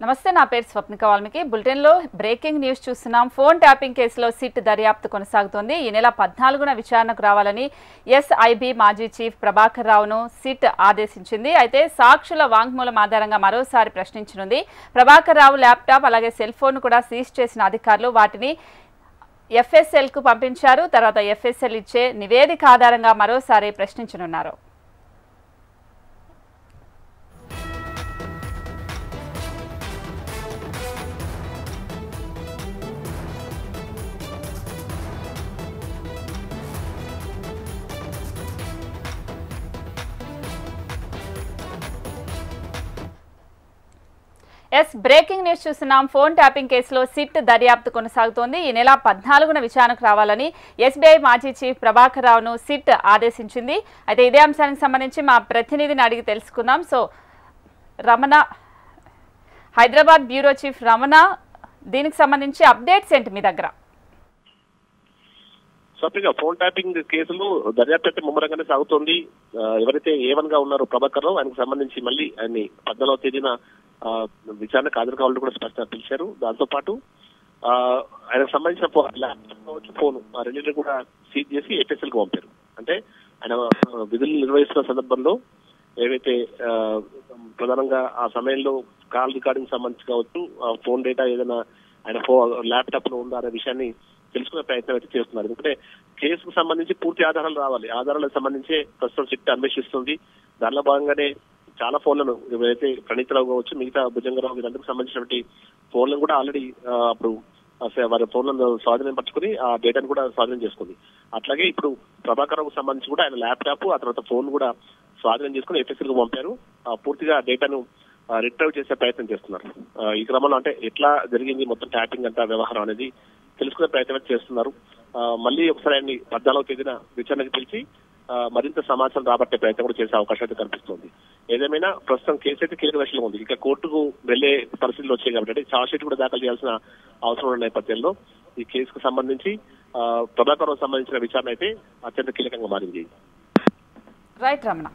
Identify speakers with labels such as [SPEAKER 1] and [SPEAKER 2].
[SPEAKER 1] నమస్తే, నా పేరు స్వప్నిక వాల్మీకి. బులెటిన్లో బ్రేకింగ్ న్యూస్ చూస్తున్నాం. ఫోన్ ట్యాపింగ్ కేసులో సిట్ దర్యాప్తు కొనసాగుతోంది. ఈ నెల 14న విచారణకు రావాలని ఎస్ఐబి మాజీ చీఫ్ ప్రభాకర్ రావును సిట్ ఆదేశించింది. అయితే సాక్షుల వాంగ్మూలం ఆధారంగా మరోసారి ప్రశ్నించనుంది. ప్రభాకర్ రావు ల్యాప్టాప్ అలాగే సెల్ ఫోన్ కూడా సీజ్ చేసిన అధికారులు వాటిని ఎఫ్ఎస్ఎల్కు పంపించారు. తర్వాత ఎఫ్ఎస్ఎల్ ఇచ్చే నివేదిక ఆధారంగా మరోసారి ప్రశ్నించనున్నారు. బ్రేకింగ్ న్యూస్ చూస్తున్నాం. ఫోన్ ట్యాపింగ్ కేసులో సిట్ దర్యాప్తు కొనసాగుతోంది. ఈ నెల 14న విచారణకు రావాలని ఎస్బీఐ మాజీ చీఫ్ ప్రభాకర్ రావును సిట్ ఆదేశించింది. అయితే ఇదే అంశానికి సంబంధించి మా ప్రతినిధిని అడిగి తెలుసుకుందాం. So Ramana, Hyderabad bureau chief Ramana, దీనికి సంబంధించి అప్డేట్స్ ఏంటి మీ దగ్గర?
[SPEAKER 2] స్వప్నిక, ఫోన్ ట్యాపింగ్ కేసులు దర్యాప్తు అయితే ముమ్మరంగానే సాగుతోంది. ఎవరైతే A1 గా ఉన్నారో ప్రభాకర్ రావు, ఆయనకు సంబంధించి మళ్ళీ ఆయన్ని 14వ తేదీన విచారణకు హాజరు కావాలని కూడా స్పష్టంగా పిలిచారు. దాంతో పాటు ఆయనకు సంబంధించిన ఫోన్ రెండింటిని కూడా సీజ్ చేసి ఎఫ్ఎస్ఎల్ కు పంపారు. అంటే ఆయన విధులు నిర్వహిస్తున్న సందర్భంలో ఏవైతే ప్రధానంగా ఆ సమయంలో కాల్ రికార్డింగ్ సంబంధించి కావచ్చు, ఫోన్ డేటా ఏదైనా ఆయన ల్యాప్టాప్ లో ఉందా అనే విషయాన్ని తెలుసుకునే ప్రయత్నం అయితే చేస్తున్నారు. ఎందుకంటే కేసుకు సంబంధించి పూర్తి ఆధారాలు రావాలి. ఆధారాలకు సంబంధించి ప్రస్తుతం సిట్ అన్వేషిస్తుంది. దానిలో భాగంగానే చాలా ఫోన్లను ఏవైతే ప్రణీతరావు కావచ్చు, మిగతా భుజంగరావు వీరందరికి సంబంధించినటువంటి ఫోన్లను కూడా ఆల్రెడీ అప్పుడు వారి ఫోన్లను స్వాధీనం పట్టుకుని ఆ డేటాను కూడా స్వాధీనం చేసుకుంది. అట్లాగే ఇప్పుడు ప్రభాకర్ రావుకు సంబంధించి కూడా ఆయన ల్యాప్టాప్, ఆ తర్వాత ఫోన్ కూడా స్వాధీనం చేసుకుని ఎఫ్ఎస్ఎల్ కు పంపారు. పూర్తిగా డేటాను రిట్రైవ్ చేసే ప్రయత్నం చేస్తున్నారు. ఈ క్రమంలో అంటే ఎట్లా జరిగింది మొత్తం ట్యాపింగ్ అంతా వ్యవహారం అనేది తెలుసుకునే ప్రయత్నం చేస్తున్నారు. మళ్ళీ ఒకసారి ఆయన్ని 14వ తేదీన విచారణకు పిలిచి మరింత సమాచారం రాబట్టే ప్రయత్నం కూడా చేసే అవకాశం అయితే కనిపిస్తుంది. ఏదేమైనా ప్రస్తుతం కేసు అయితే కీలక దశలో ఉంది. ఇక కోర్టుకు వెళ్లే పరిస్థితులు వచ్చాయి కాబట్టి ఛార్జ్ షీట్ కూడా దాఖలు చేయాల్సిన అవసరం ఉన్న నేపథ్యంలో ఈ కేసుకు సంబంధించి ప్రభాకర్ సంబంధించిన విచారణ అయితే అత్యంత కీలకంగా మారింది.
[SPEAKER 1] రైట్ రమణ.